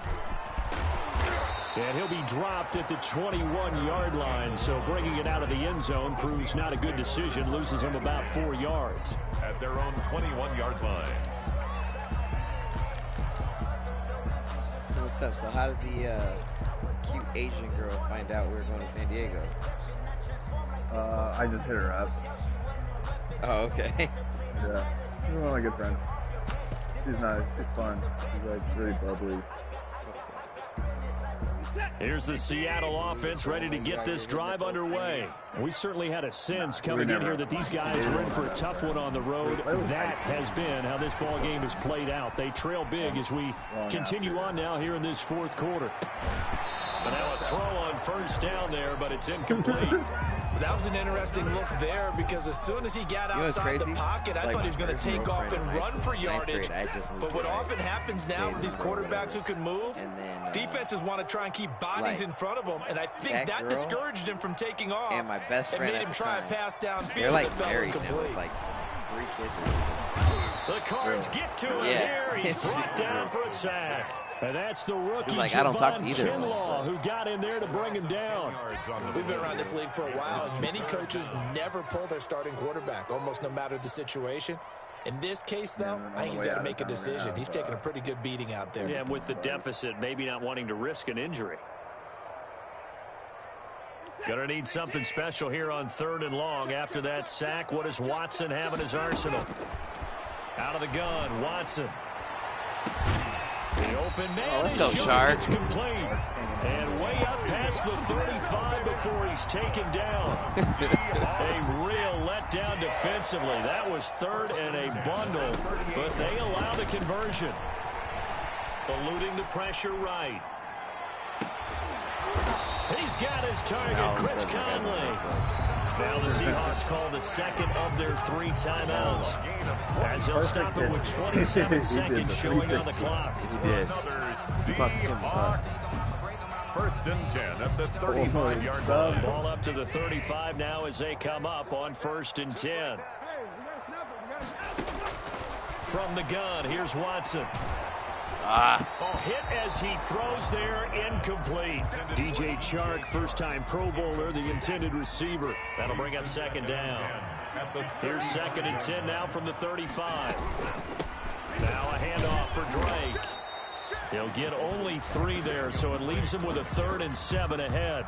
And he'll be dropped at the 21-yard line. So bringing it out of the end zone proves not a good decision. Loses him about 4 yards. At their own 21-yard line. So what's up? So how did the cute Asian girl find out we were going to San Diego? I just hit her up. Oh, okay. Yeah. She's one of my good friends. She's nice. She's fun. She's like really bubbly. Here's the Seattle offense ready to get this drive underway. We certainly had a sense coming in here that these guys were in for a tough one on the road. That has been how this ball game has played out. They trail big as we continue on now here in this 4th quarter. But now a throw on first down there, but it's incomplete. That was an interesting look there because as soon as he got outside the pocket, I thought he was going to take off and run for yardage. But what often happens now with these quarterbacks who can move, defenses want to try and keep bodies in front of them, and I think that discouraged him from taking off and my best friend made him try and pass downfield. They're like married now with like 3 kids. The Cards get to him here. He's brought down for a sack. And that's the rookie, like, I don't talk to either Kinlaw, who got in there to bring him down. We've been around this league for a while, and many coaches never pull their starting quarterback, almost no matter the situation. In this case, though, I think he's got to make a decision. He's taking a pretty good beating out there. Yeah, and with the deficit, maybe not wanting to risk an injury. Gonna need something special here on 3rd and long. After that sack, what does Watson have in his arsenal? Out of the gun, Watson. The open man let's is go, short. Shark. It's complete. And way up past the 35 before he's taken down. A real letdown defensively. That was third and a bundle, but they allow the conversion. Eluding the pressure right. He's got his target, Chris Conley. Now the Seahawks call the second of their 3 timeouts, as they'll stop it with 27 seconds showing on the clock. He did. First and 10 at the 35-yard line. Ball up to the 35 now as they come up on 1st and 10. From the gun, here's Watson. Hit as he throws there, incomplete. DJ Chark, first-time Pro Bowler, the intended receiver. That'll bring up second down. Here's 2nd and 10 now from the 35. Now a handoff for Drake. He'll get only 3 there, so it leaves him with a 3rd and 7 ahead.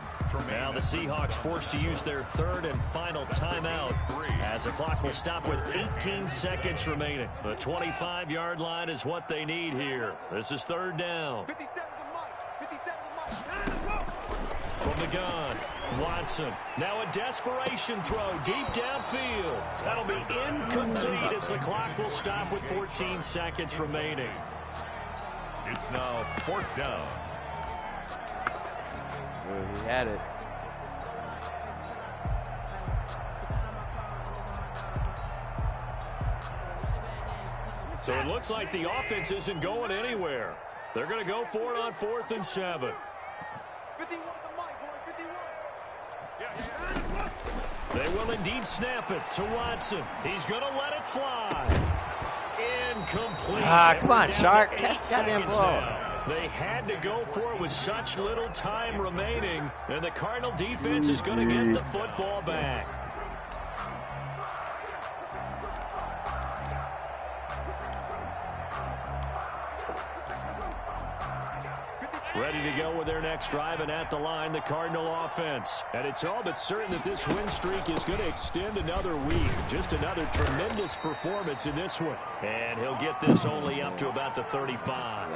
Now the Seahawks forced to use their 3rd and final timeout, as the clock will stop with 18 seconds remaining. The 25-yard line is what they need here. This is 3rd down. From the gun, Watson. Now a desperation throw deep downfield. That'll be incomplete as the clock will stop with 14 seconds remaining. It's now 4th down. He had it. So it looks like the offense isn't going anywhere. They're going to go for it on 4th and 7. 51 to Mike, boys, 51. They will indeed snap it to Watson. He's going to let it fly. Incomplete. Come on, Shark. Catch the goddamn ball. They had to go for it with such little time remaining, and the Cardinal defense is going to get the football back. Ready to go with their next drive, and at the line, the Cardinal offense. And it's all but certain that this win streak is going to extend another week. Just another tremendous performance in this one. And he'll get this only up to about the 35.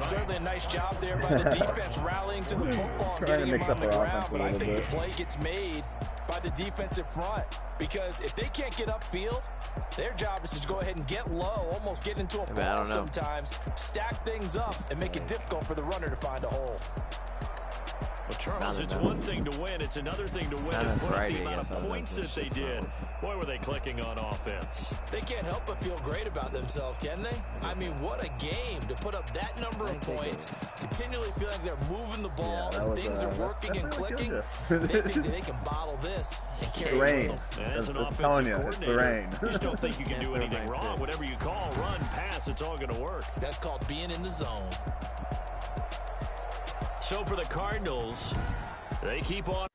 Certainly a nice job there by the defense rallying to the football and getting him on the ground. But I think the play gets made by the defensive front, because if they can't get upfield, their job is to go ahead and get low, almost get into a ball sometimes, stack things up, and make it difficult for the runner to find a hole. Well, Charles, it's one thing to win. It's another thing to win and put up the amount of points that they did. Boy, were they clicking on offense. They can't help but feel great about themselves, can they? I mean, what a game to put up that number of points, continually feeling like they're moving the ball and things are working and clicking. They think that they can bottle this and carry it with them. And as an offensive coordinator, you just don't think you can do anything wrong. Whatever you call, run, pass, it's all going to work. That's called being in the zone. So for the Cardinals, they keep on